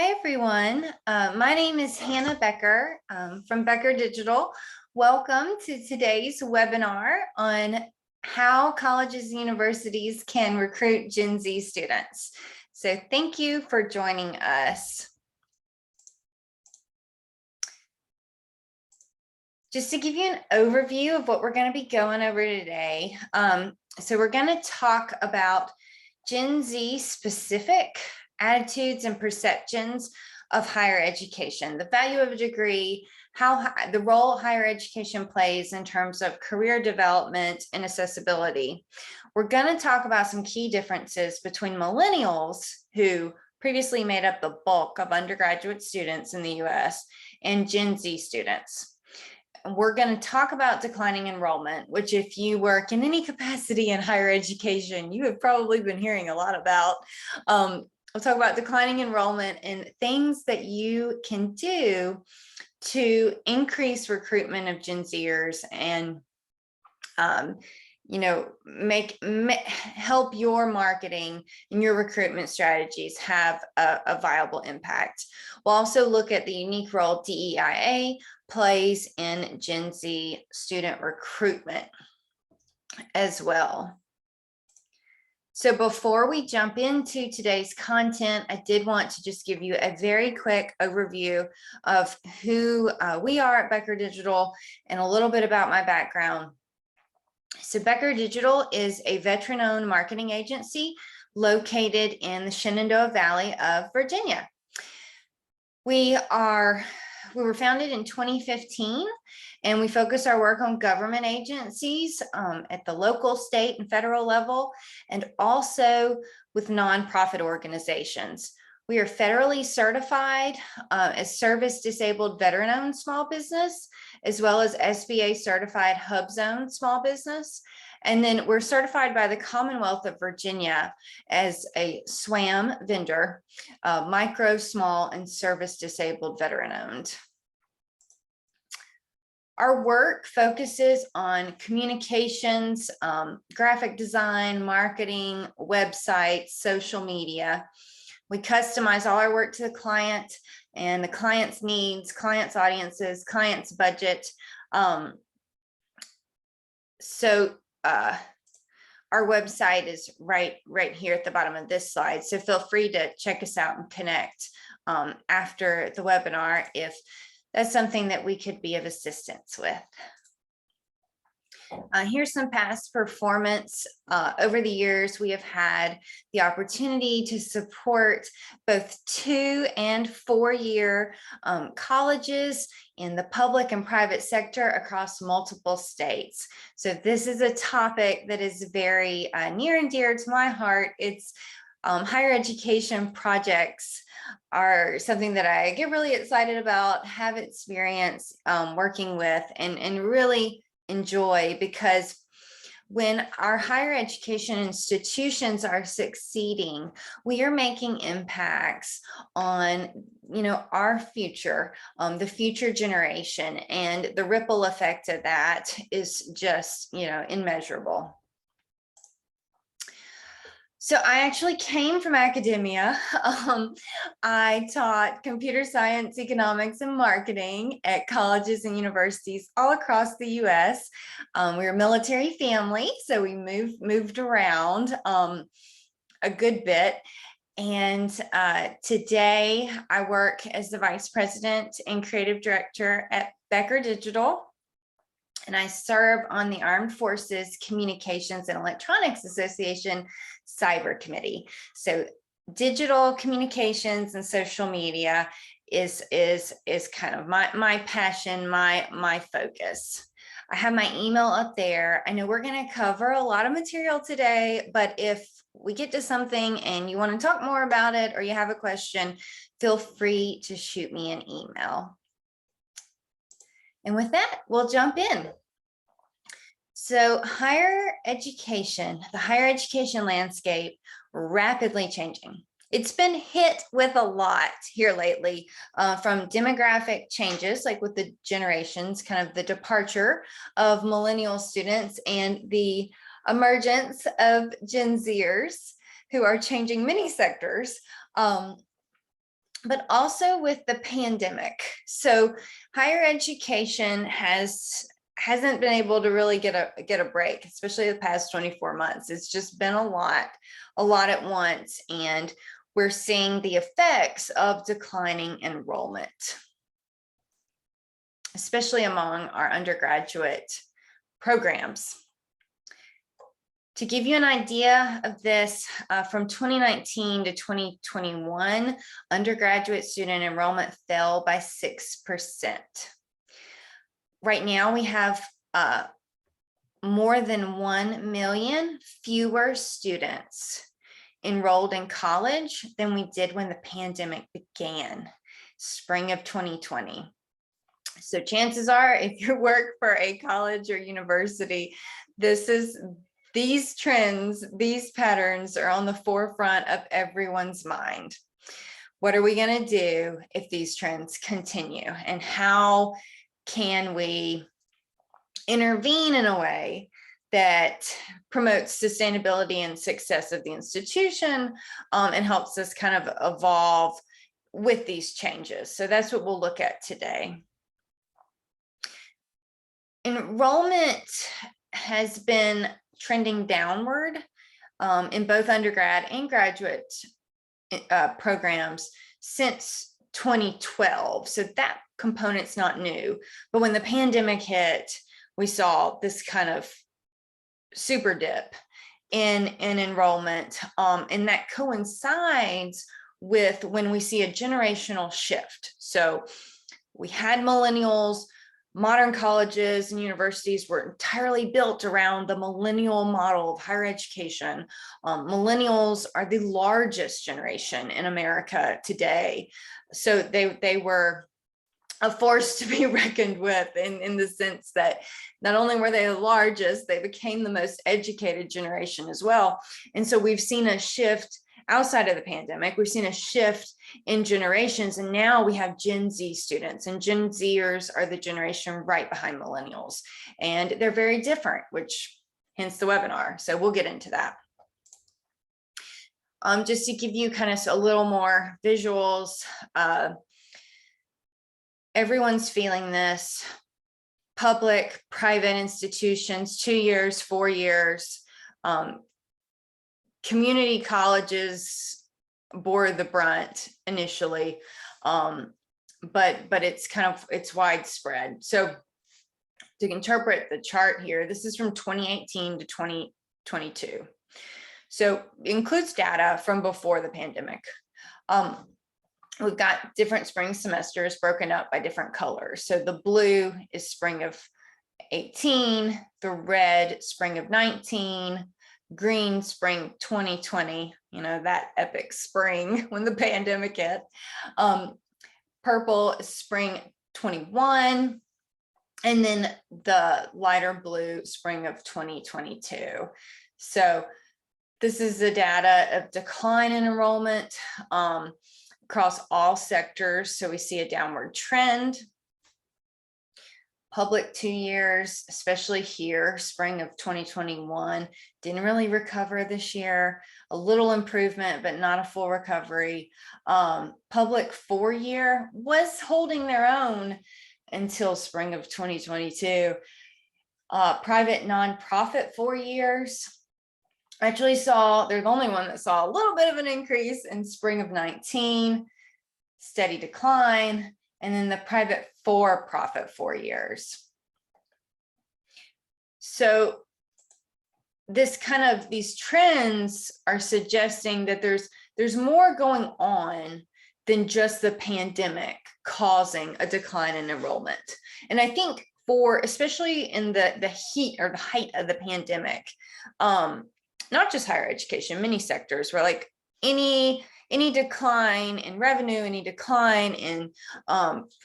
Hi, everyone. My name is Hannah Becker from Becker Digital. Welcome to today's webinar on how colleges and universities can recruit Gen Z students. So thank you for joining us. Just to give you an overview of what we're going to be going over today. So we're going to talk about Gen Z specific attitudes and perceptions of higher education, the value of a degree, the role higher education plays in terms of career development and accessibility. We're going to talk about some key differences between millennials, who previously made up the bulk of undergraduate students in the US, and Gen Z students. We're going to talk about declining enrollment, which if you work in any capacity in higher education, you have probably been hearing a lot about. We'll talk about declining enrollment and things that you can do to increase recruitment of Gen Zers and help your marketing and your recruitment strategies have a viable impact. We'll also look at the unique role DEIA plays in Gen Z student recruitment as well. So before we jump into today's content, I did want to just give you a very quick overview of who we are at Becker Digital and a little bit about my background. So Becker Digital is a veteran-owned marketing agency located in the Shenandoah Valley of Virginia. We were founded in 2015, and we focus our work on government agencies at the local, state, and federal level, and also with nonprofit organizations. We are federally certified as service-disabled veteran-owned small business, as well as SBA certified hub zone small business. And then we're certified by the Commonwealth of Virginia as a SWAM vendor, micro, small, and service-disabled veteran-owned. Our work focuses on communications, graphic design, marketing, websites, social media. We customize all our work to the client and the client's needs, client's audiences, client's budget. Our website is right here at the bottom of this slide. So feel free to check us out and connect after the webinar if that's something that we could be of assistance with. Here's some past performance. Over the years, we have had the opportunity to support both 2- and 4-year colleges in the public and private sector across multiple states. So this is a topic that is very near and dear to my heart. It's higher education projects are something that I get really excited about, have experience working with, and really enjoy, because when our higher education institutions are succeeding, we are making impacts on, our future, the future generation, and the ripple effect of that is just, immeasurable. So I actually came from academia. I taught computer science, economics, and marketing at colleges and universities all across the US. We're a military family, so we moved around a good bit. And today I work as the Vice President and Creative Director at Becker Digital. And I serve on the Armed Forces Communications and Electronics Association Cyber Committee. So digital communications and social media is kind of my passion, my focus. I have my email up there. I know we're going to cover a lot of material today, but if we get to something and you want to talk more about it or you have a question, feel free to shoot me an email. And with that, we'll jump in. So higher education, the higher education landscape, rapidly changing. It's been hit with a lot here lately from demographic changes, like with the generations, kind of the departure of millennial students and the emergence of Gen Zers, who are changing many sectors. but also with the pandemic. So higher education hasn't been able to really get a break, especially the past 24 months. It's just been a lot at once, and we're seeing the effects of declining enrollment, especially among our undergraduate programs. To give you an idea of this, from 2019 to 2021, undergraduate student enrollment fell by 6%. Right now, we have more than 1 million fewer students enrolled in college than we did when the pandemic began, spring of 2020. So chances are, if you work for a college or university, these trends, these patterns are on the forefront of everyone's mind. What are we going to do if these trends continue? And how can we intervene in a way that promotes sustainability and success of the institution, and helps us kind of evolve with these changes? So that's what we'll look at today. Enrollment has been trending downward in both undergrad and graduate programs since 2012. So that component's not new. But when the pandemic hit, we saw this kind of super dip in enrollment. And that coincides with when we see a generational shift. So we had millennials. Modern colleges and universities were entirely built around the millennial model of higher education. Millennials are the largest generation in America today. So they were a force to be reckoned with in the sense that not only were they the largest, they became the most educated generation as well. And so we've seen a shift outside of the pandemic. We've seen a shift in generations, and now we have Gen Z students, and Gen Zers are the generation right behind millennials, and they're very different, which hence the webinar. So we'll get into that. Just to give you kind of a little more visuals, everyone's feeling this. Public, private institutions, 2 years, 4 years, community colleges bore the brunt initially, but it's widespread. So to interpret the chart here, this is from 2018 to 2022. So it includes data from before the pandemic. We've got different spring semesters broken up by different colors. So the blue is spring of 18, the red spring of 19, green spring 2020, that epic spring when the pandemic hit. Purple is spring 21, and then the lighter blue spring of 2022. So this is the data of decline in enrollment across all sectors. So we see a downward trend. Public 2 years, especially here, spring of 2021, didn't really recover this year. A little improvement, but not a full recovery. Public 4 year was holding their own until spring of 2022. Private nonprofit 4 years actually they're the only one that saw a little bit of an increase in spring of 19, steady decline. And then the private for-profit 4 years. So these trends are suggesting that there's more going on than just the pandemic causing a decline in enrollment. And I think especially in the heat or the height of the pandemic, not just higher education, many sectors were like any decline in revenue, any decline in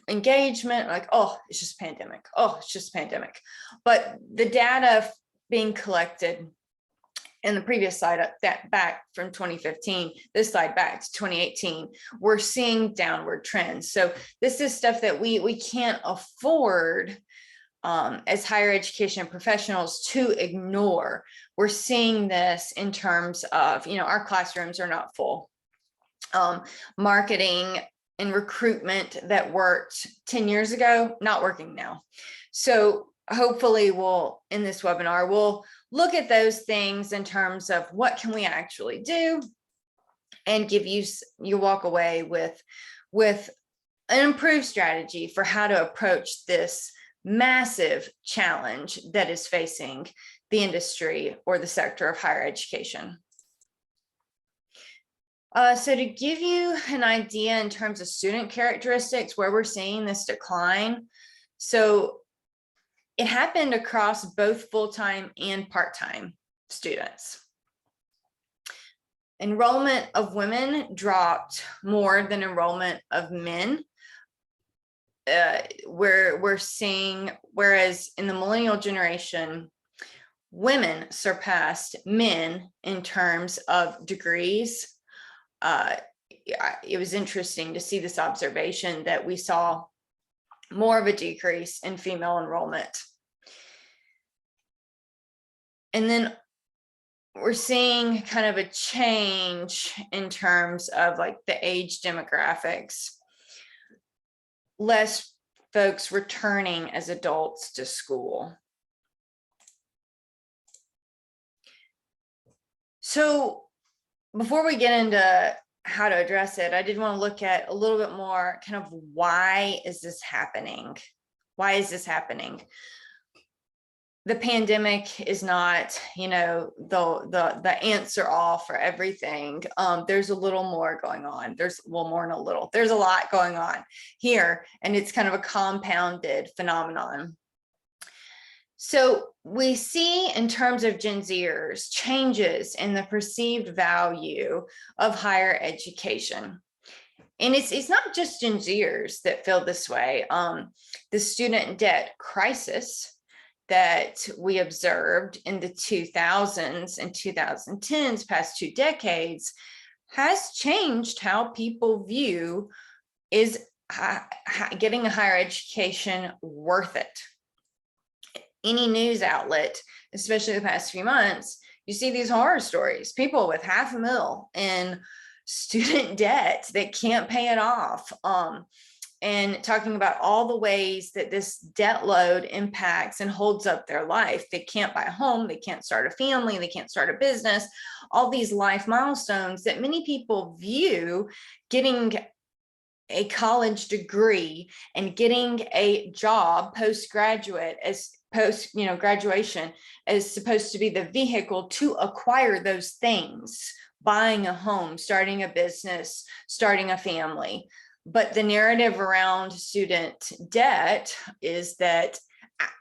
engagement, like, oh, it's just pandemic. Oh, it's just pandemic. But the data being collected in the previous slide, that back from 2015, this slide back to 2018, we're seeing downward trends. So this is stuff that we can't afford as higher education professionals to ignore. We're seeing this in terms of, our classrooms are not full. Marketing and recruitment that worked 10 years ago, not working now. So hopefully in this webinar, we'll look at those things in terms of what can we actually do, and give you walk away with an improved strategy for how to approach this massive challenge that is facing the industry or the sector of higher education. So to give you an idea in terms of student characteristics, where we're seeing this decline, so it happened across both full-time and part-time students. Enrollment of women dropped more than enrollment of men. We're seeing, whereas in the millennial generation, women surpassed men in terms of degrees. It was interesting to see this observation that we saw more of a decrease in female enrollment. And then we're seeing kind of a change in terms of like the age demographics. Less folks returning as adults to school. So before we get into how to address it, I did want to look at a little bit more kind of why is this happening? Why is this happening? The pandemic is not, the answer all for everything. There's a little more going on. There's more than a little. There's a lot going on here, and it's kind of a compounded phenomenon. So we see in terms of Gen Zers changes in the perceived value of higher education. And it's not just Gen Zers that feel this way. The student debt crisis that we observed in the 2000s and 2010s, past 2 decades, has changed how people view is getting a higher education worth it. Any news outlet, especially the past few months, you see these horror stories, people with $500,000 in student debt that can't pay it off. And talking about all the ways that this debt load impacts and holds up their life. They can't buy a home, they can't start a family, they can't start a business, all these life milestones that many people view getting a college degree and getting a job post-graduate as graduation is supposed to be the vehicle to acquire those things, buying a home, starting a business, starting a family. But the narrative around student debt is that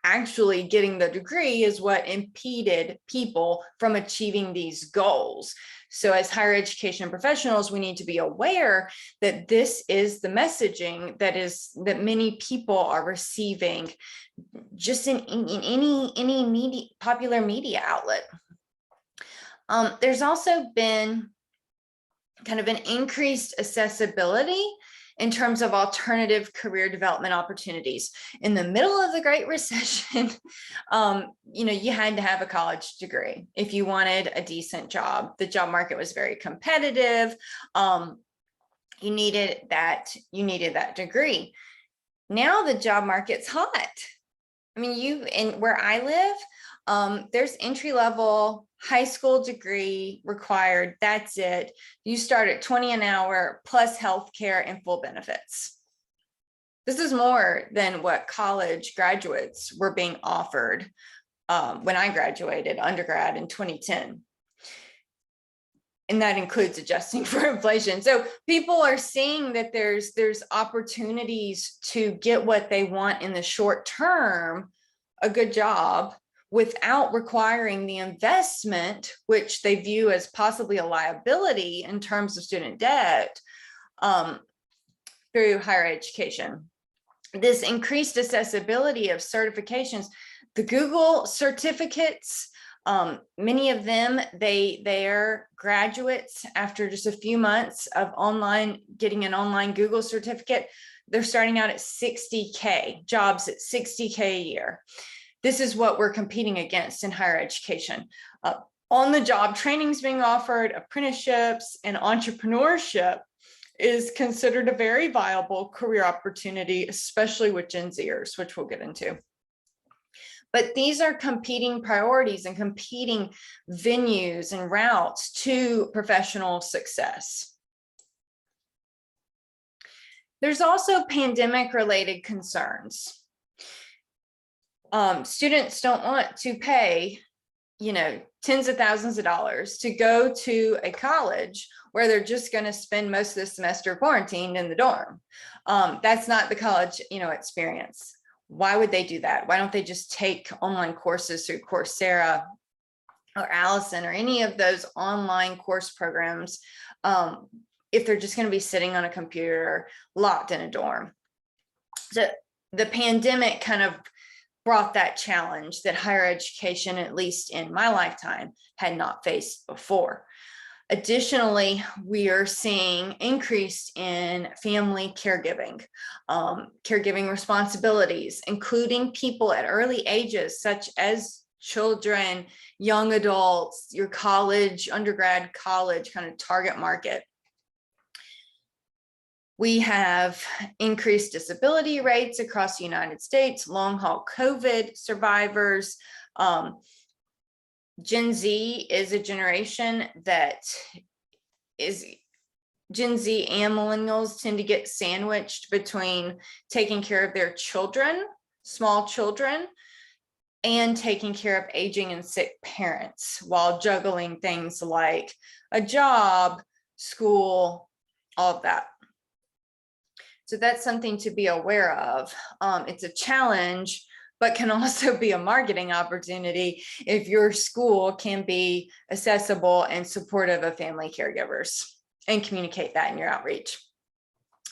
actually getting the degree is what impeded people from achieving these goals. So as higher education professionals, we need to be aware that this is the messaging that many people are receiving just in any media, popular media outlet. There's also been kind of an increased accessibility in terms of alternative career development opportunities. In the middle of the Great Recession, you had to have a college degree if you wanted a decent job. The job market was very competitive. You needed that degree. Now the job market's hot. I mean, where I live, there's entry-level high school degree required. That's it. You start at $20 an hour plus healthcare and full benefits. This is more than what college graduates were being offered when I graduated undergrad in 2010. And that includes adjusting for inflation. So people are seeing that there's opportunities to get what they want in the short term, a good job, without requiring the investment, which they view as possibly a liability in terms of student debt, through higher education. This increased accessibility of certifications, the Google certificates, many of them, they're graduates after just a few months of getting an online Google certificate. They're starting out at 60K, jobs at 60K a year. This is what we're competing against in higher education. On-the-job training is being offered, apprenticeships and entrepreneurship is considered a very viable career opportunity, especially with Gen Zers, which we'll get into. But these are competing priorities and competing venues and routes to professional success. There's also pandemic-related concerns. Students don't want to pay, tens of thousands of dollars to go to a college where they're just going to spend most of the semester quarantined in the dorm. That's not the college, experience. Why would they do that? Why don't they just take online courses through Coursera or Allison or any of those online course programs if they're just going to be sitting on a computer locked in a dorm? So the pandemic kind of brought that challenge that higher education, at least in my lifetime, had not faced before. Additionally, we are seeing increase in family caregiving, caregiving responsibilities, including people at early ages, such as children, young adults, your college, undergrad, college kind of target market. We have increased disability rates across the United States, long haul COVID survivors. Gen Z is a generation that is, Gen Z and millennials tend to get sandwiched between taking care of their children, small children, and taking care of aging and sick parents while juggling things like a job, school, all of that. So that's something to be aware of. It's a challenge, but can also be a marketing opportunity if your school can be accessible and supportive of family caregivers and communicate that in your outreach.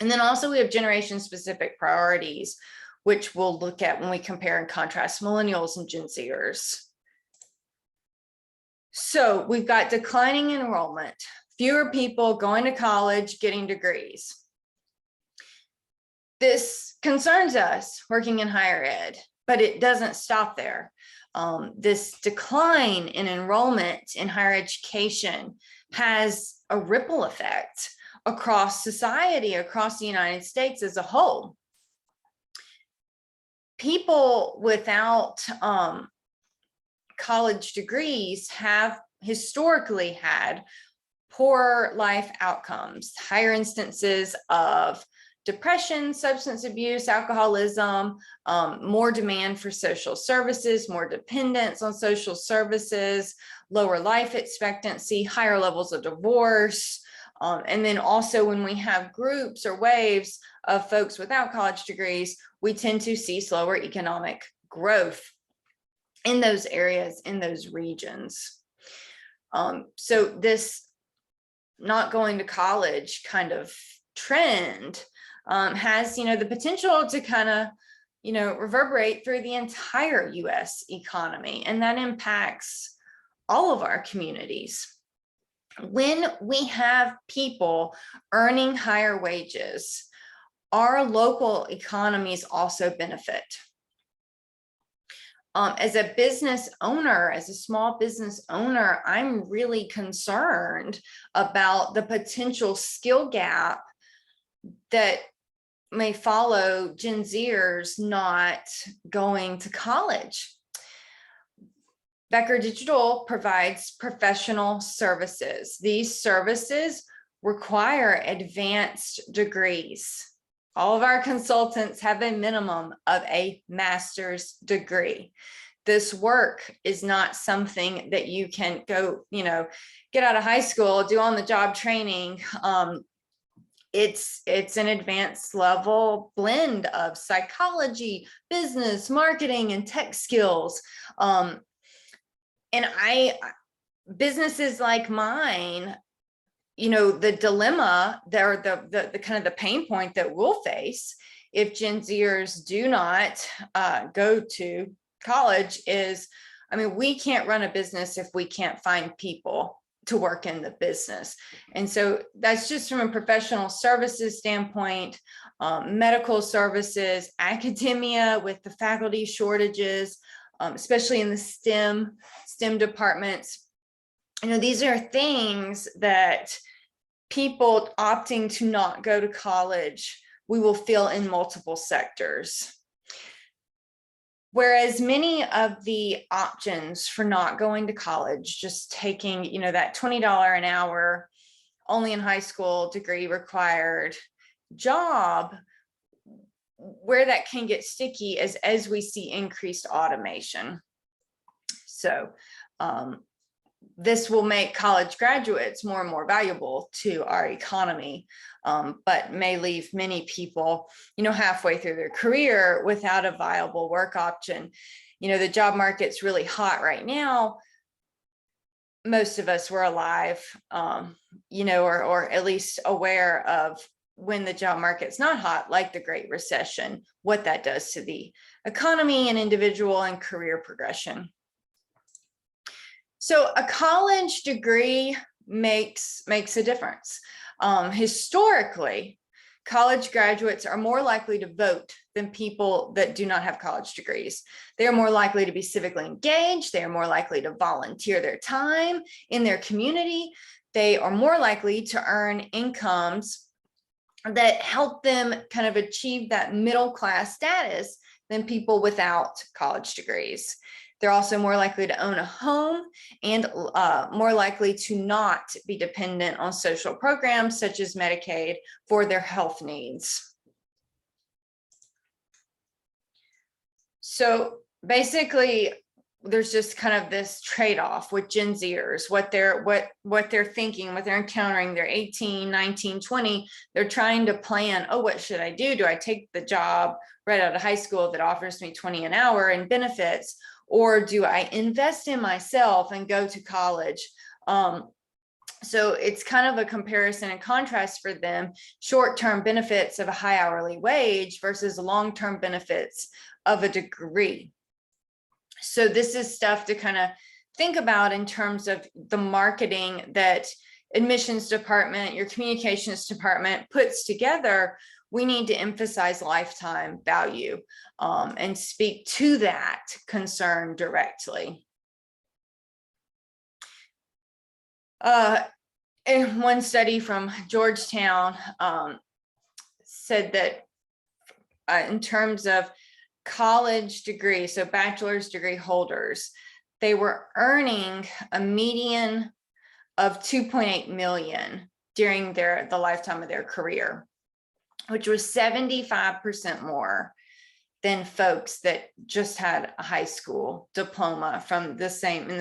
And then also we have generation specific priorities, which we'll look at when we compare and contrast millennials and Gen Zers. So we've got declining enrollment, fewer people going to college, getting degrees. This concerns us working in higher ed, but it doesn't stop there. This decline in enrollment in higher education has a ripple effect across society, across the United States as a whole. People without college degrees have historically had poor life outcomes, higher instances of depression, substance abuse, alcoholism, more demand for social services, more dependence on social services, lower life expectancy, higher levels of divorce. And then also when we have groups or waves of folks without college degrees, we tend to see slower economic growth in those areas, in those regions. So this not going to college kind of trend has, the potential to kind of, reverberate through the entire US economy, and that impacts all of our communities. When we have people earning higher wages, our local economies also benefit. As a business owner, as a small business owner, I'm really concerned about the potential skill gap that may follow Gen Zers not going to college. Becker Digital provides professional services. These services require advanced degrees. All of our consultants have a minimum of a master's degree. This work is not something that you can go, get out of high school, do on the job training. It's an advanced level blend of psychology, business, marketing, and tech skills. And businesses like mine, the dilemma there, the kind of the pain point that we'll face if Gen Zers do not go to college is, we can't run a business if we can't find people to work in the business. And so that's just from a professional services standpoint, medical services, academia with the faculty shortages, especially in the STEM departments. These are things that people opting to not go to college, we will fill in multiple sectors. Whereas many of the options for not going to college, just taking, that $20 an hour, only in high school degree required job, where that can get sticky is as we see increased automation. So this will make college graduates more and more valuable to our economy, but may leave many people, halfway through their career without a viable work option. The job market's really hot right now. Most of us were alive, or at least aware of when the job market's not hot, like the Great Recession, what that does to the economy and individual and career progression. So a college degree makes a difference. Historically, college graduates are more likely to vote than people that do not have college degrees. They are more likely to be civically engaged. They are more likely to volunteer their time in their community. They are more likely to earn incomes that help them kind of achieve that middle class status than people without college degrees. They're also more likely to own a home and more likely to not be dependent on social programs such as Medicaid for their health needs. So basically, there's just kind of this trade-off with Gen Zers, what they're thinking, what they're encountering. They're 18, 19, 20. They're trying to plan, what should I do? Do I take the job right out of high school that offers me $20 an hour in benefits? Or do I invest in myself and go to college? So it's kind of a comparison and contrast for them, short-term benefits of a high hourly wage versus long-term benefits of a degree. So this is stuff to kind of think about in terms of the marketing that admissions department, your communications department puts together. We need to emphasize lifetime value and speak to that concern directly. In one study from Georgetown said that in terms of college degree, so bachelor's degree holders, they were earning a median of 2.8 million during the lifetime of their career, which was 75% more than folks that just had a high school diploma from in the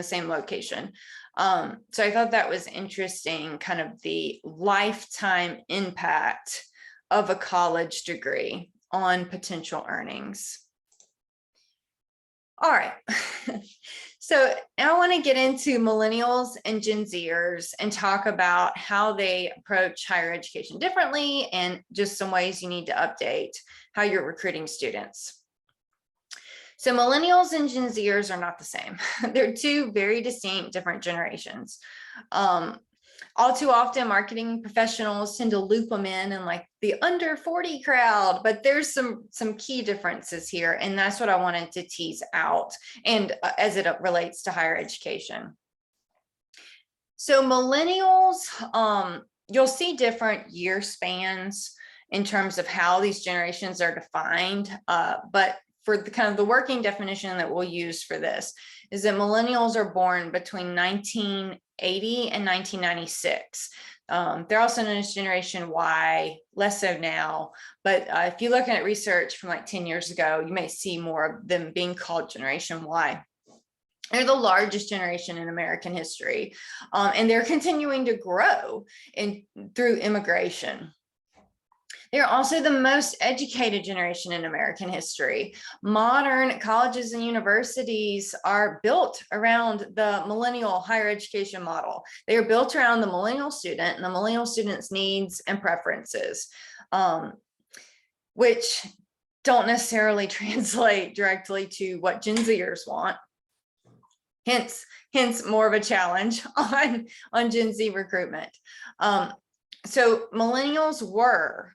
same location. So I thought that was interesting, kind of the lifetime impact of a college degree on potential earnings. All right. So now I want to get into millennials and Gen Zers and talk about how they approach higher education differently and just some ways you need to update how you're recruiting students. So millennials and Gen Zers are not the same. They're two very distinct, different generations. All too often, marketing professionals tend to loop them in like the under 40 crowd, but there's some key differences here, and that's what I wanted to tease out, and as it relates to higher education. So millennials, you'll see different year spans in terms of how these generations are defined, but for the kind of the working definition that we'll use for this is that millennials are born between 1980 and 1996. They're also known as Generation Y, less so now, but if you're looking at research from like 10 years ago, you may see more of them being called Generation Y. They're the largest generation in American history, and they're continuing to grow through immigration. They're also the most educated generation in American history. Modern colleges and universities are built around the millennial higher education model. They are built around the millennial student and the millennial student's needs and preferences, which don't necessarily translate directly to what Gen Zers want. Hence more of a challenge on Gen Z recruitment. So millennials were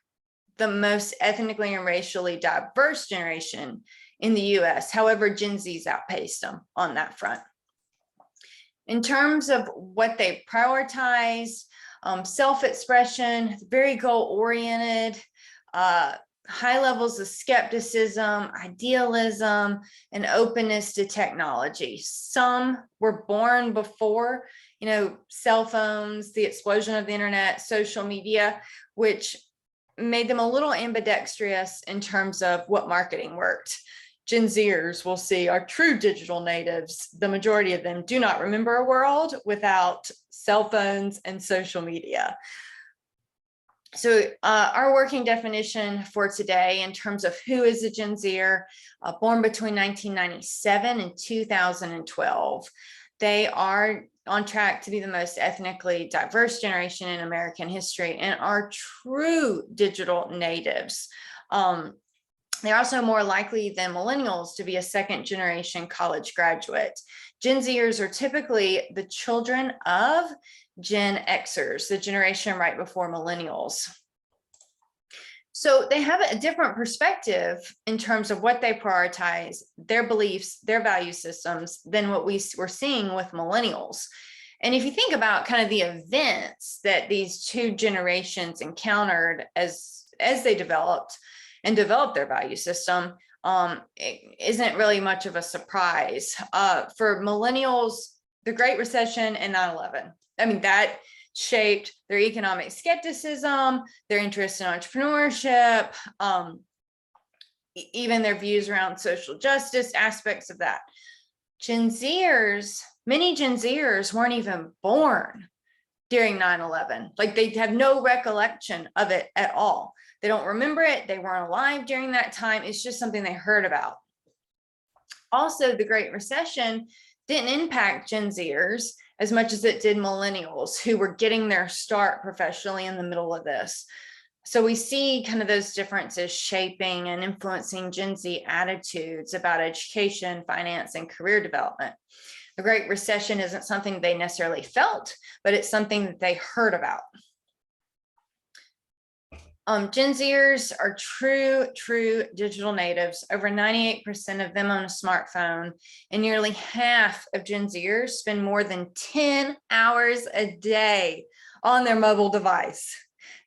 the most ethnically and racially diverse generation in the US. However, Gen Z's outpaced them on that front. In terms of what they prioritized, self-expression, very goal-oriented, high levels of skepticism, idealism, and openness to technology. Some were born before, cell phones, the explosion of the internet, social media, which made them a little ambidextrous in terms of what marketing worked. Gen Zers, we'll see, are true digital natives. The majority of them do not remember a world without cell phones and social media. So our working definition for today in terms of who is a Gen Zer, born between 1997 and 2012. They are on track to be the most ethnically diverse generation in American history and are true digital natives. They're also more likely than millennials to be a second generation college graduate. Gen Zers are typically the children of Gen Xers, the generation right before millennials. So they have a different perspective in terms of what they prioritize, their beliefs, their value systems than what we were seeing with millennials. And if you think about kind of the events that these two generations encountered as they developed their value system, it isn't really much of a surprise. For millennials, the Great Recession and 9/11. I mean, that shaped their economic skepticism, their interest in entrepreneurship, even their views around social justice, aspects of that. Gen Zers, many Gen Zers weren't even born during 9/11. Like, they have no recollection of it at all. They don't remember it. They weren't alive during that time. It's just something they heard about. Also, the Great Recession didn't impact Gen Zers as much as it did millennials who were getting their start professionally in the middle of this. So we see kind of those differences shaping and influencing Gen Z attitudes about education, finance, and career development. The Great Recession isn't something they necessarily felt, but it's something that they heard about. Gen Zers are true digital natives. Over 98% of them own a smartphone, and nearly half of Gen Zers spend more than 10 hours a day on their mobile device.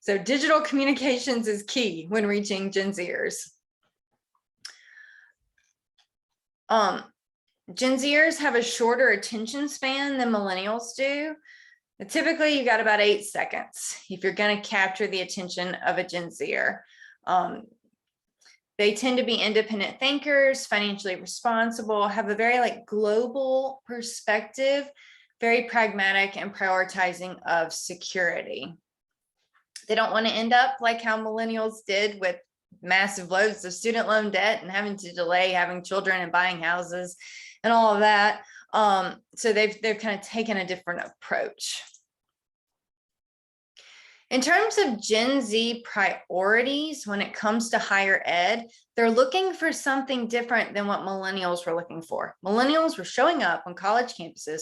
So digital communications is key when reaching Gen Zers. Gen Zers have a shorter attention span than millennials do. Typically, you got about 8 seconds if you're going to capture the attention of a Gen Zer. They tend to be independent thinkers, financially responsible, have a very global perspective, very pragmatic and prioritizing of security. They don't want to end up like how millennials did with massive loads of student loan debt and having to delay having children and buying houses and all of that. So they've kind of taken a different approach. In terms of Gen Z priorities, when it comes to higher ed, they're looking for something different than what millennials were looking for. Millennials were showing up on college campuses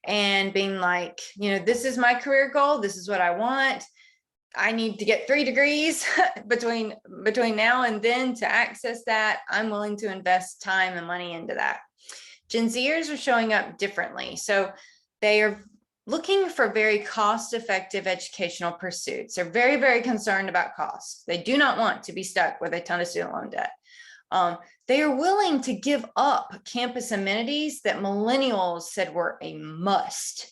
and being like, this is my career goal. This is what I want. I need to get 3 degrees between now and then to access that. I'm willing to invest time and money into that. Gen Zers are showing up differently. So they are looking for very cost-effective educational pursuits. They're very, very concerned about costs. They do not want to be stuck with a ton of student loan debt. They are willing to give up campus amenities that millennials said were a must.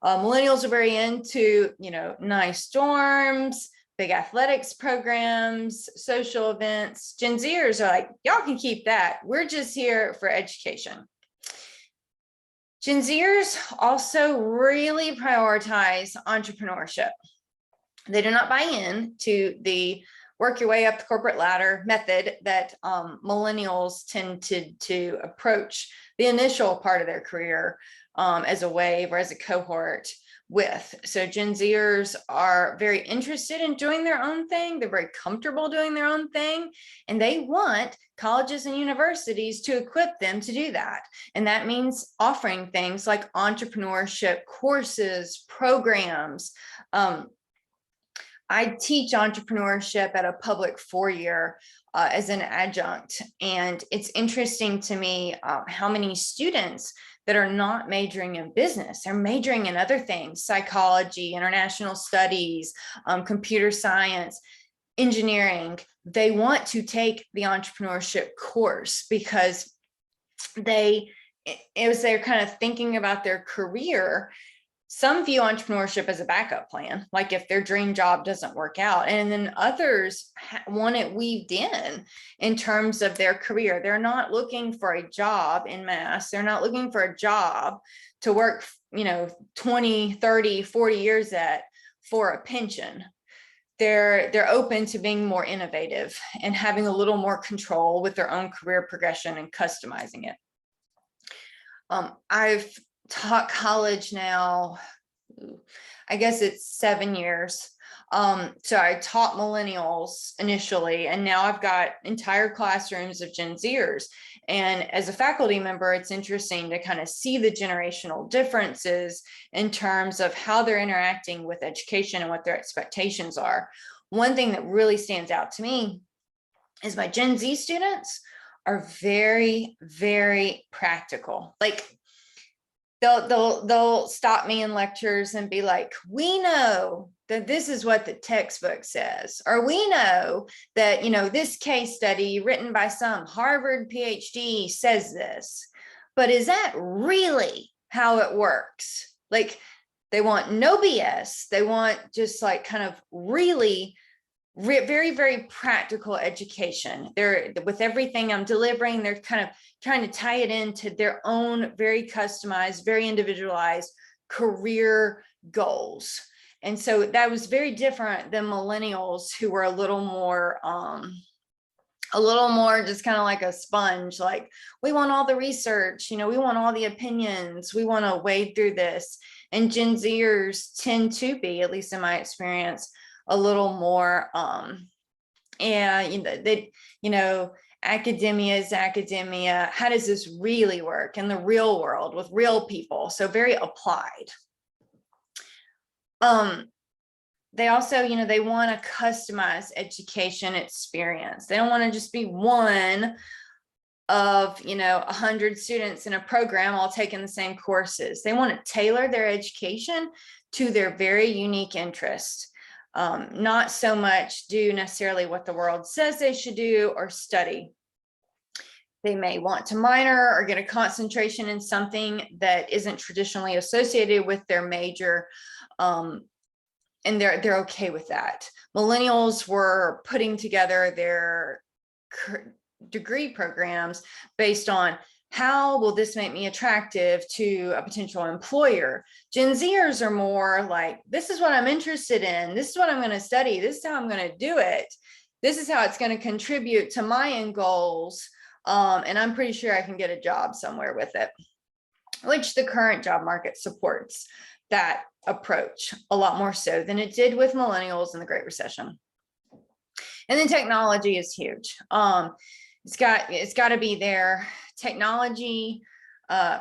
Millennials are very into, nice dorms, big athletics programs, social events. Gen Zers are like, y'all can keep that. We're just here for education. Gen Zers also really prioritize entrepreneurship. They do not buy in to the work your way up the corporate ladder method that millennials tend to approach the initial part of their career as a wave or as a cohort with. So Gen Zers are very interested in doing their own thing. They're very comfortable doing their own thing, and they want colleges and universities to equip them to do that. And that means offering things like entrepreneurship courses, programs, I teach entrepreneurship at a public 4-year as an adjunct. And it's interesting to me how many students that are not majoring in business, they're majoring in other things, psychology, international studies, computer science, engineering. They want to take the entrepreneurship course because as they're kind of thinking about their career, some view entrepreneurship as a backup plan, like if their dream job doesn't work out. And then others want it weaved in terms of their career. They're not looking for a job in mass. They're not looking for a job to work, 20, 30, 40 years at for a pension. They're open to being more innovative and having a little more control with their own career progression and customizing it. I've taught college now, I guess it's 7 years. So I taught millennials initially, and now I've got entire classrooms of Gen Zers. And as a faculty member, it's interesting to kind of see the generational differences in terms of how they're interacting with education and what their expectations are. One thing that really stands out to me is my Gen Z students are very, very practical. Like they'll stop me in lectures and be like, we know that this is what the textbook says, or we know that, this case study written by some Harvard PhD says this, but is that really how it works? Like they want no BS. They want just like kind of really very, very practical education. They're with everything I'm delivering, they're kind of trying to tie it into their own very customized, very individualized career goals. And so that was very different than millennials, who were a little more just kind of like a sponge. Like, we want all the research, we want all the opinions, we want to wade through this. And Gen Zers tend to be, at least in my experience, a little more academia is academia. How does this really work in the real world with real people? So very applied. They also, they want a customized education experience. They don't want to just be one of 100 students in a program all taking the same courses. They want to tailor their education to their very unique interests. Not so much do necessarily what the world says they should do or study. They may want to minor or get a concentration in something that isn't traditionally associated with their major, and they're okay with that. Millennials were putting together their degree programs based on, how will this make me attractive to a potential employer? Gen Zers are more like, this is what I'm interested in. This is what I'm going to study. This is how I'm going to do it. This is how it's going to contribute to my end goals. And I'm pretty sure I can get a job somewhere with it, which the current job market supports that approach a lot more so than it did with millennials in the Great Recession. And then technology is huge. It's got to be there. Technology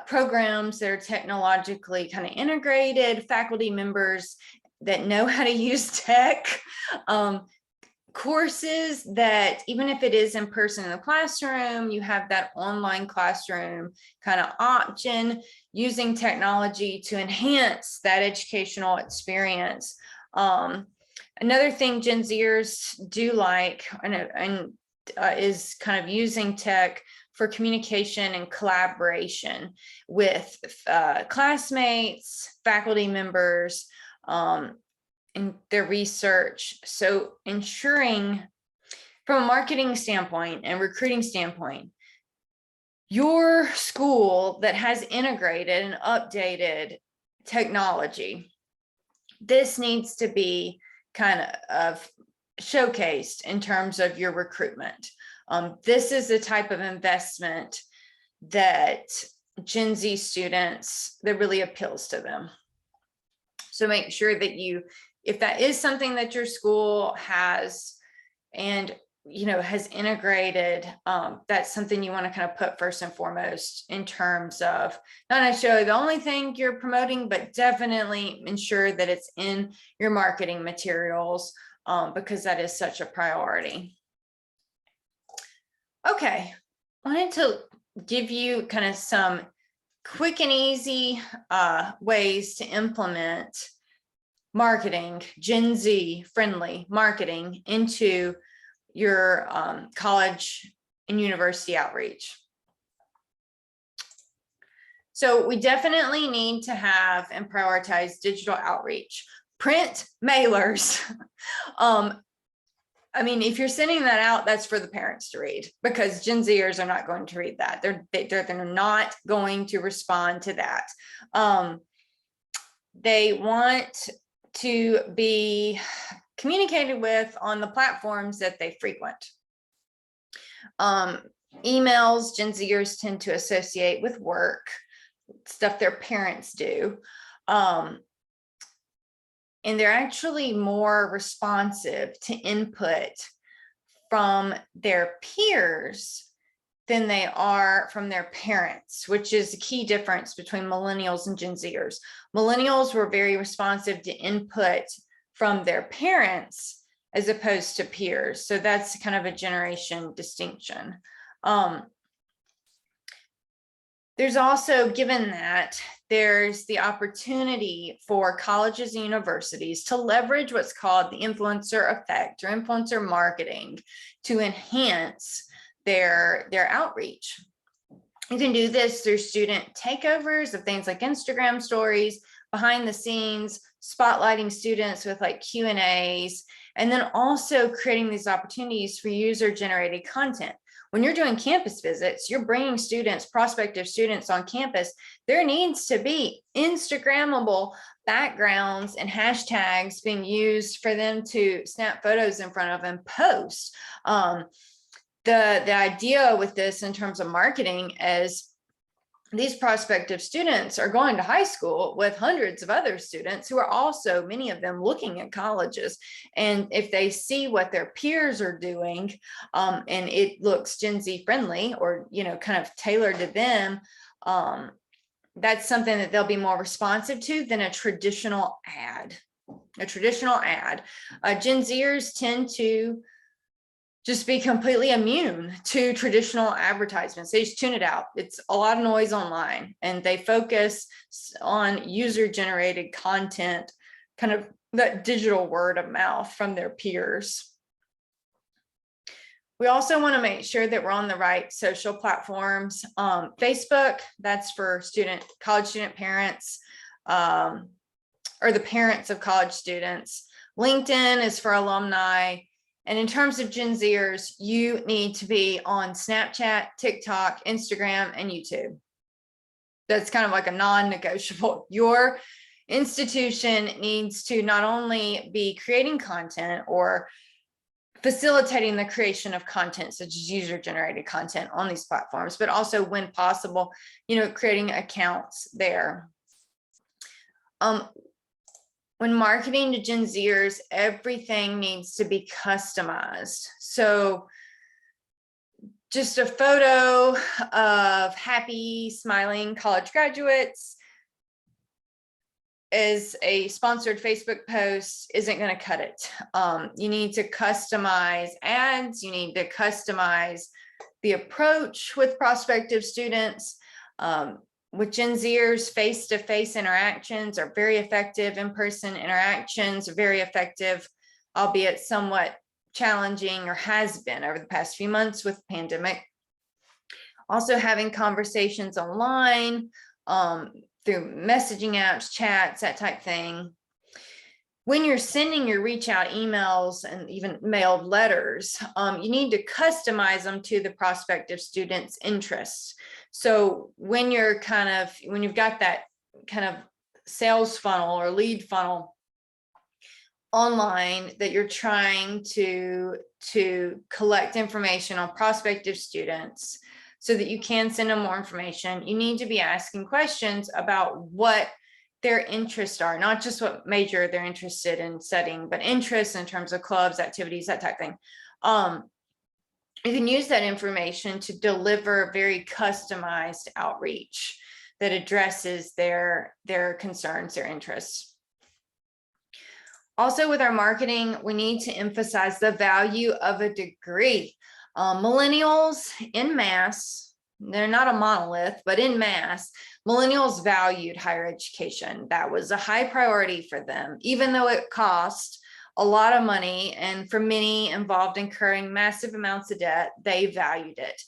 programs that are technologically kind of integrated, faculty members that know how to use tech, courses that, even if it is in person in the classroom, you have that online classroom kind of option, using technology to enhance that educational experience. Another thing Gen Zers do like is kind of using tech for communication and collaboration with classmates, faculty members, in their research. So ensuring, from a marketing standpoint and recruiting standpoint, your school that has integrated and updated technology, this needs to be kind of showcased in terms of your recruitment. This is the type of investment that Gen Z students, that really appeals to them. So make sure that if that is something that your school has and has integrated, that's something you want to kind of put first and foremost in terms of not necessarily the only thing you're promoting, but definitely ensure that it's in your marketing materials. because that is such a priority. Okay, I wanted to give you kind of some quick and easy ways to implement marketing, Gen Z friendly marketing into your college and university outreach. So we definitely need to have and prioritize digital outreach. Print mailers. I mean, if you're sending that out, that's for the parents to read, because Gen Zers are not going to read that. They're not going to respond to that. They want to be communicated with on the platforms that they frequent. Emails, Gen Zers tend to associate with work, stuff their parents do. And they're actually more responsive to input from their peers than they are from their parents, which is a key difference between millennials and Gen Zers. Millennials were very responsive to input from their parents as opposed to peers. So that's kind of a generation distinction. There's also, given that, there's the opportunity for colleges and universities to leverage what's called the influencer effect or influencer marketing to enhance their outreach. You can do this through student takeovers of things like Instagram stories, behind the scenes, spotlighting students with like Q&As, and then also creating these opportunities for user-generated content. When you're doing campus visits, you're bringing students, prospective students on campus. There needs to be Instagrammable backgrounds and hashtags being used for them to snap photos in front of and post. The idea with this in terms of marketing is these prospective students are going to high school with hundreds of other students who are also, many of them, looking at colleges. And if they see what their peers are doing, and it looks Gen Z friendly or, kind of tailored to them, that's something that they'll be more responsive to than a traditional ad. Gen Zers tend to just be completely immune to traditional advertisements. They just tune it out. It's a lot of noise online, and they focus on user-generated content, kind of that digital word of mouth from their peers. We also want to make sure that we're on the right social platforms. Facebook, that's for college student parents, or the parents of college students. LinkedIn is for alumni. And in terms of Gen Zers, you need to be on Snapchat, TikTok, Instagram, and YouTube. That's kind of like a non-negotiable. Your institution needs to not only be creating content or facilitating the creation of content, such as user-generated content on these platforms, but also, when possible, creating accounts there. When marketing to Gen Zers, everything needs to be customized. So just a photo of happy, smiling college graduates as a sponsored Facebook post isn't going to cut it. You need to customize ads. You need to customize the approach with prospective students. With Gen Zers, face-to-face interactions are very effective. In-person interactions are very effective, albeit somewhat challenging, or has been over the past few months with the pandemic. Also, having conversations online through messaging apps, chats, that type thing. When you're sending your reach out emails and even mailed letters, you need to customize them to the prospective student's interests. So when you've got that kind of sales funnel or lead funnel online that you're trying to collect information on prospective students so that you can send them more information, you need to be asking questions about what their interests are, not just what major they're interested in studying, but interests in terms of clubs, activities, that type of thing. You can use that information to deliver very customized outreach that addresses their concerns, their interests. Also with our marketing, we need to emphasize the value of a degree. Millennials in mass, they're not a monolith, but in mass, millennials valued higher education. That was a high priority for them, even though it cost a lot of money, and for many involved incurring massive amounts of debt, they valued it.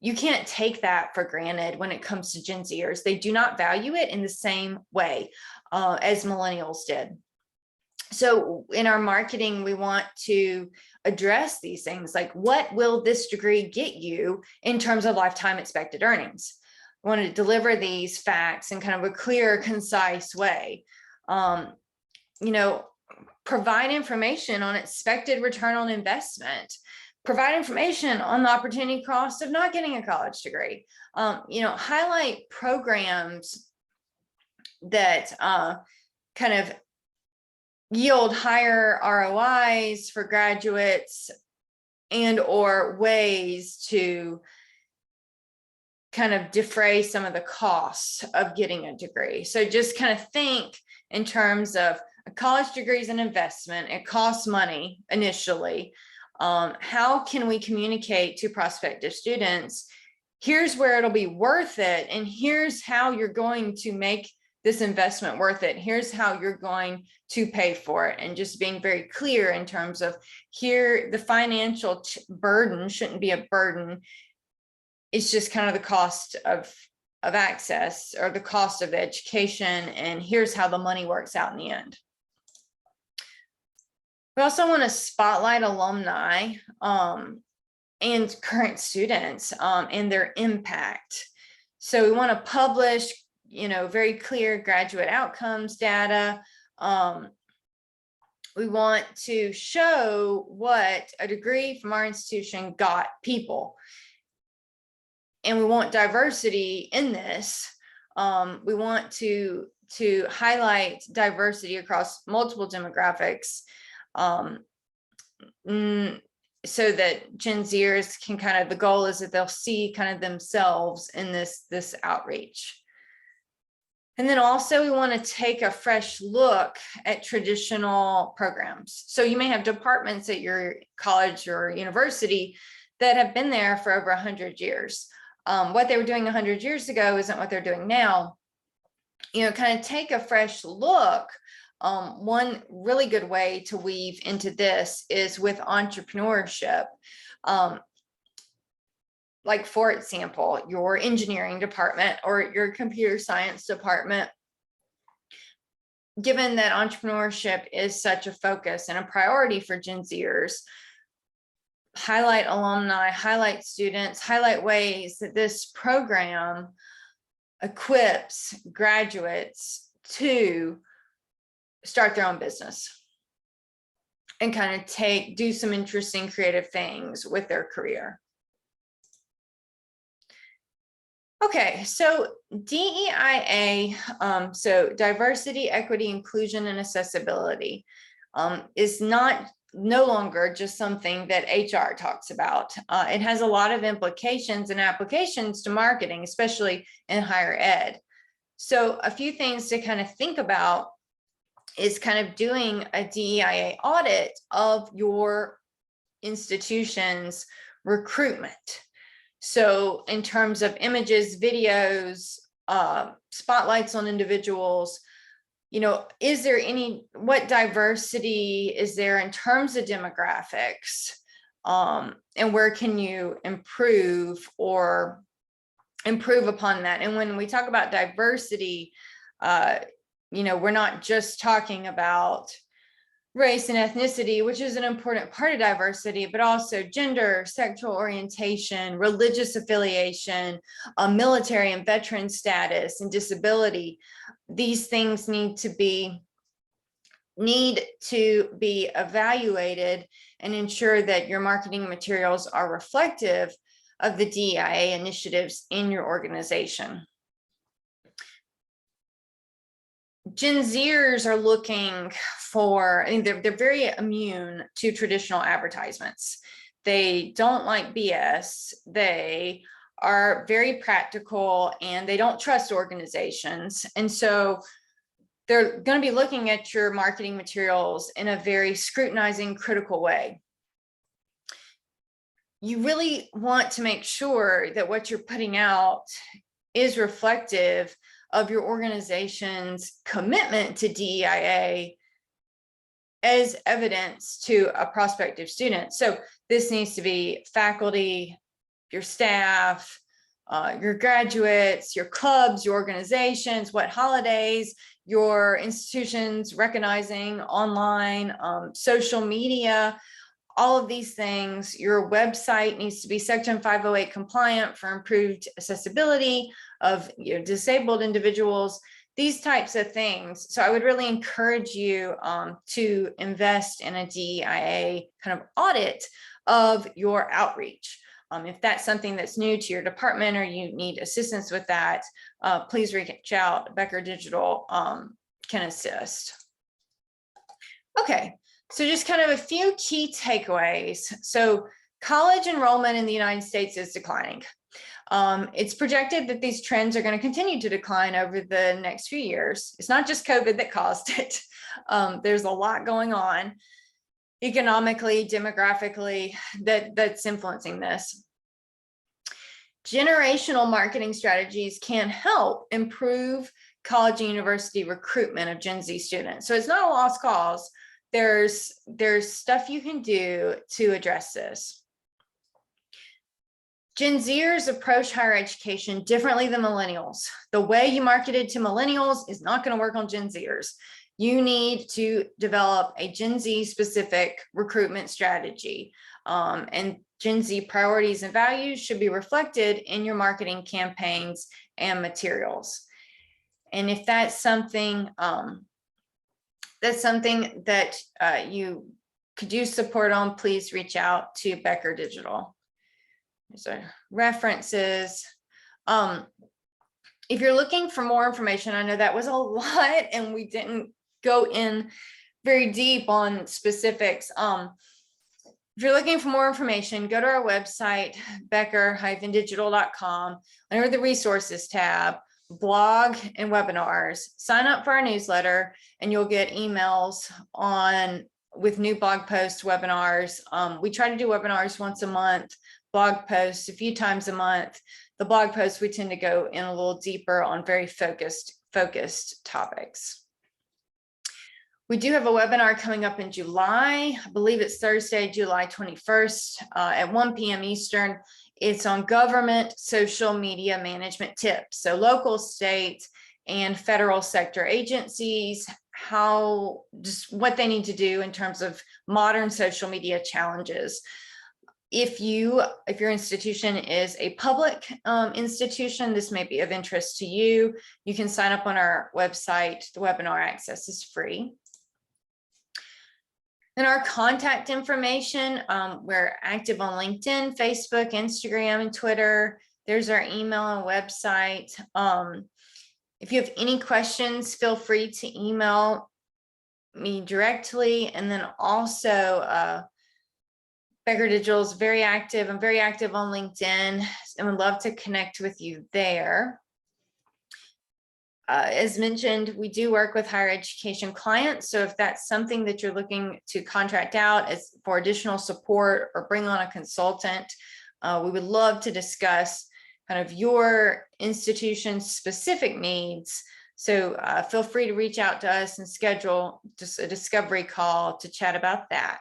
You can't take that for granted when it comes to Gen Zers. They do not value it in the same way as millennials did. So in our marketing, we want to address these things, like what will this degree get you in terms of lifetime expected earnings? I want to deliver these facts in kind of a clear, concise way. Provide information on expected return on investment. Provide information on the opportunity cost of not getting a college degree. Highlight programs that kind of yield higher ROIs for graduates, and or ways to kind of defray some of the costs of getting a degree. So just kind of think in terms of a college degree is an investment. It costs money initially. How can we communicate to prospective students, here's where it'll be worth it, and here's how you're going to make this investment worth it. Here's how you're going to pay for it. And just being very clear in terms of here, the financial burden shouldn't be a burden. It's just kind of the cost of access, or the cost of the education. And here's how the money works out in the end. We also want to spotlight alumni and current students and their impact. So we want to publish very clear graduate outcomes data. We want to show what a degree from our institution got people. And we want diversity in this. We want to highlight diversity across multiple demographics, so that Gen Zers can the goal is that they'll see kind of themselves in this outreach. And then also we want to take a fresh look at traditional programs. So you may have departments at your college or university that have been there for over 100 years. What they were doing 100 years ago isn't what they're doing now. Kind of take a fresh look. One really good way to weave into this is with entrepreneurship. Like, for example, your engineering department or your computer science department, given that entrepreneurship is such a focus and a priority for Gen Zers, highlight alumni, highlight students, highlight ways that this program equips graduates to start their own business and kind of do some interesting creative things with their career. Okay, so DEIA, so diversity, equity, inclusion, and accessibility, is no longer just something that HR talks about. It has a lot of implications and applications to marketing, especially in higher ed. So a few things to kind of think about is kind of doing a DEIA audit of your institution's recruitment. So in terms of images, videos, spotlights on individuals, what diversity is there in terms of demographics, and where can you improve upon that? And when we talk about diversity, we're not just talking about race and ethnicity, which is an important part of diversity, but also gender, sexual orientation, religious affiliation, military and veteran status, and disability. These things need to be evaluated and ensure that your marketing materials are reflective of the DEIA initiatives in your organization. Gen Zers are looking for, they're very immune to traditional advertisements. They don't like BS. They are very practical and they don't trust organizations. And so they're going to be looking at your marketing materials in a very scrutinizing, critical way. You really want to make sure that what you're putting out is reflective of your organization's commitment to DEIA as evidence to a prospective student. So this needs to be faculty, your staff, your graduates, your clubs, your organizations, what holidays, your institutions recognizing online, social media, all of these things. Your website needs to be Section 508 compliant for improved accessibility of disabled individuals, these types of things. So I would really encourage you to invest in a DEIA kind of audit of your outreach. If that's something that's new to your department or you need assistance with that, please reach out. Becker Digital can assist. Okay, so just kind of a few key takeaways. So college enrollment in the United States is declining. It's projected that these trends are going to continue to decline over the next few years. It's not just COVID that caused it. There's a lot going on economically, demographically, that's influencing this. Generational marketing strategies can help improve college and university recruitment of Gen Z students. So it's not a lost cause. There's stuff you can do to address this. Gen Zers approach higher education differently than millennials. The way you marketed to millennials is not going to work on Gen Zers. You need to develop a Gen Z specific recruitment strategy. And Gen Z priorities and values should be reflected in your marketing campaigns and materials. And if that's something that you could use support on, please reach out to Becker Digital. There's our references. If you're looking for more information, I know that was a lot and we didn't go in very deep on specifics. If you're looking for more information, go to our website, becker-digital.com, under the resources tab, blog and webinars. Sign up for our newsletter and you'll get emails with new blog posts, webinars. We try to do webinars once a month, blog posts a few times a month. The blog posts, we tend to go in a little deeper on very focused topics. We do have a webinar coming up in July. I believe it's Thursday, July 21st at 1 p.m. Eastern. It's on government social media management tips. So local, state, and federal sector agencies, just what they need to do in terms of modern social media challenges. If your institution is a public institution, this may be of interest to you. You can sign up on our website. The webinar access is free. And our contact information, we're active on LinkedIn, Facebook, Instagram, and Twitter. There's our email and website. If you have any questions, feel free to email me directly. And then also, Becker Digital is very active. I'm very active on LinkedIn and would love to connect with you there. As mentioned, we do work with higher education clients. So if that's something that you're looking to contract out as for additional support or bring on a consultant, we would love to discuss kind of your institution's specific needs. So feel free to reach out to us and schedule just a discovery call to chat about that.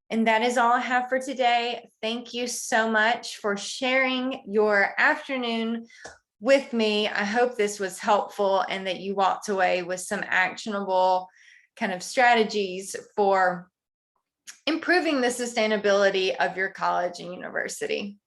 And that is all I have for today. Thank you so much for sharing your afternoon with me. I hope this was helpful and that you walked away with some actionable kind of strategies for improving the sustainability of your college and university.